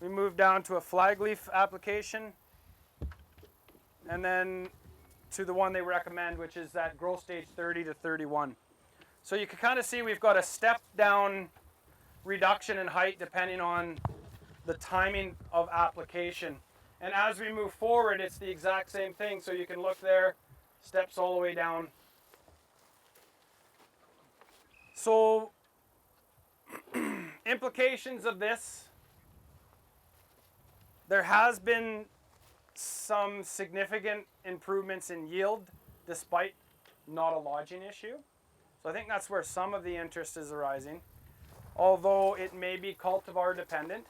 we move down to a flag leaf application, and then to the one they recommend, which is that growth stage 30 to 31. So you can kind of see we've got a step down reduction in height depending on the timing of application. And as we move forward, it's the exact same thing. So you can look there, steps all the way down. So implications of this, there has been some significant improvements in yield despite not a lodging issue. So I think that's where some of the interest is arising, although it may be cultivar dependent.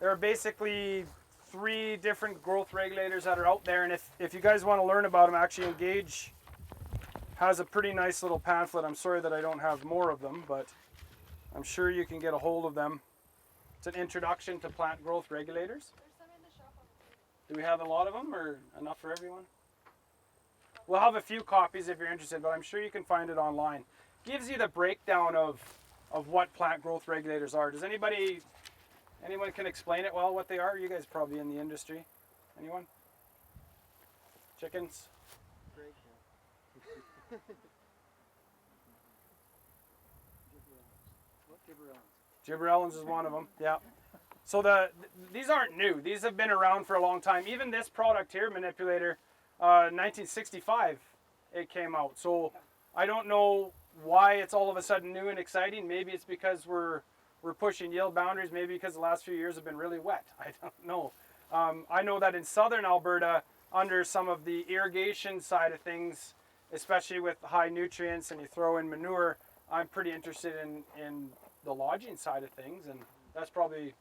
There are basically 3 different growth regulators that are out there, and if you guys want to learn about them, actually Engage has a pretty nice little pamphlet. I'm sorry that I don't have more of them, but I'm sure you can get a hold of them. It's an introduction to plant growth regulators. There's some in the shop. Do we have a lot of them or enough for everyone? We'll have a few copies if you're interested, but I'm sure you can find it online. Gives you the breakdown of what plant growth regulators are. Does anyone can explain it well what they are? You guys probably in the industry. Anyone? Chickens? Gibberellins is one of them. Yeah. So these aren't new. These have been around for a long time. Even this product here, manipulator, 1965, it came out. So I don't know why it's all of a sudden new and exciting. Maybe it's because we're pushing yield boundaries. Maybe because the last few years have been really wet. I don't know. I know that in southern Alberta, under some of the irrigation side of things, especially with high nutrients and you throw in manure, I'm pretty interested in the lodging side of things, and that's probably,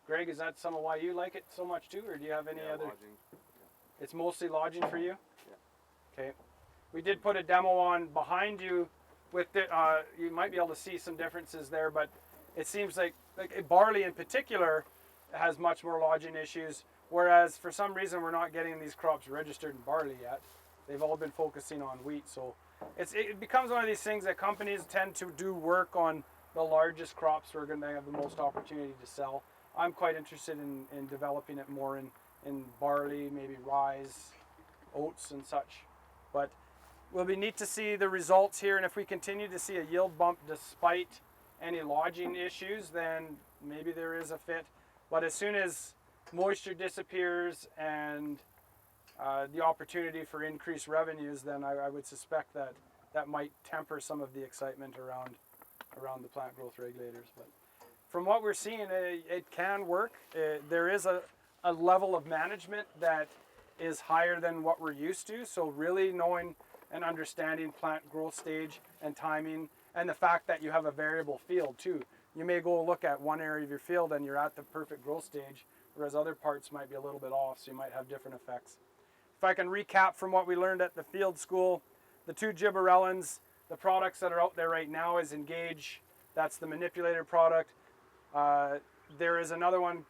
Greg, is that some of why you like it so much too, or do you have any other? Lodging. It's mostly lodging for you? Yeah. Okay. We did put a demo on behind you with the, you might be able to see some differences there, but it seems like barley in particular has much more lodging issues, whereas for some reason we're not getting these crops registered in barley yet. They've all been focusing on wheat, so it becomes one of these things that companies tend to do work on the largest crops who are going to have the most opportunity to sell. I'm quite interested in developing it more in barley, maybe rye, oats and such. But will be neat to see the results here, and if we continue to see a yield bump despite any lodging issues, then maybe there is a fit. But as soon as moisture disappears and the opportunity for increased revenues, then I would suspect that might temper some of the excitement around the plant growth regulators. But from what we're seeing, it can work. There is a level of management that is higher than what we're used to. So really knowing and understanding plant growth stage and timing, and the fact that you have a variable field too. You may go look at one area of your field and you're at the perfect growth stage, whereas other parts might be a little bit off, so you might have different effects. If I can recap from what we learned at the field school, the 2 gibberellins, the products that are out there right now is Engage. That's the manipulator product. There is another one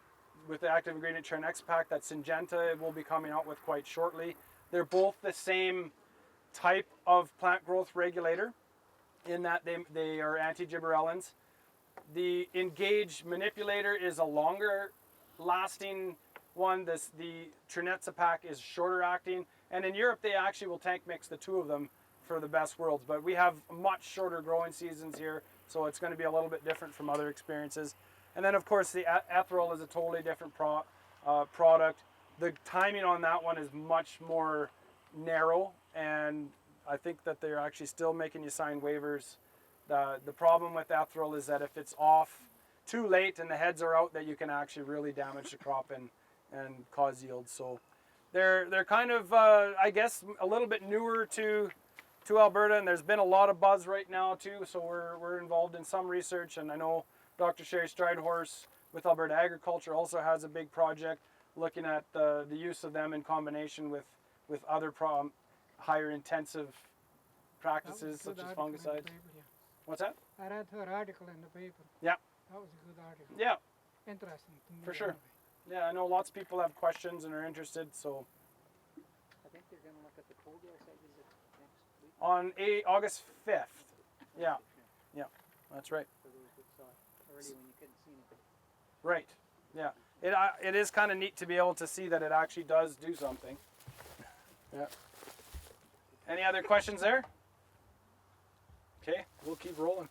with the active ingredient Trinex pack that Syngenta will be coming out with quite shortly. They're both the same type of plant growth regulator in that they are anti-gibberellins. The Engage manipulator is a longer lasting one. The Trinex pack is shorter acting, and in Europe they actually will tank mix the 2 of them for the best worlds, but we have much shorter growing seasons here, so it's going to be a little bit different from other experiences. And then of course the Ethereal is a totally different product. The timing on that one is much more narrow, and I think that they're actually still making you sign waivers. The problem with Ethereal is that if it's off too late and the heads are out, that you can actually really damage the crop and cause yield. So they're kind of I guess a little bit newer to Alberta, and there's been a lot of buzz right now too, so we're involved in some research, and I know Dr. Sherry Stridehorse with Alberta Agriculture also has a big project looking at the use of them in combination with other higher intensive practices such as fungicides. What's that? I read her article in the paper. Yeah. That was a good article. Yeah. Interesting to me. For sure. Anyway. Yeah, I know lots of people have questions and are interested, so. I think they're going to look at the Coldale site visit next week. On August 5th. Yeah. Yeah, that's right. For those that saw it already when you couldn't see it. Right. Yeah. it is kind of neat to be able to see that it actually does do something. Yeah. Any other questions there? Okay, we'll keep rolling.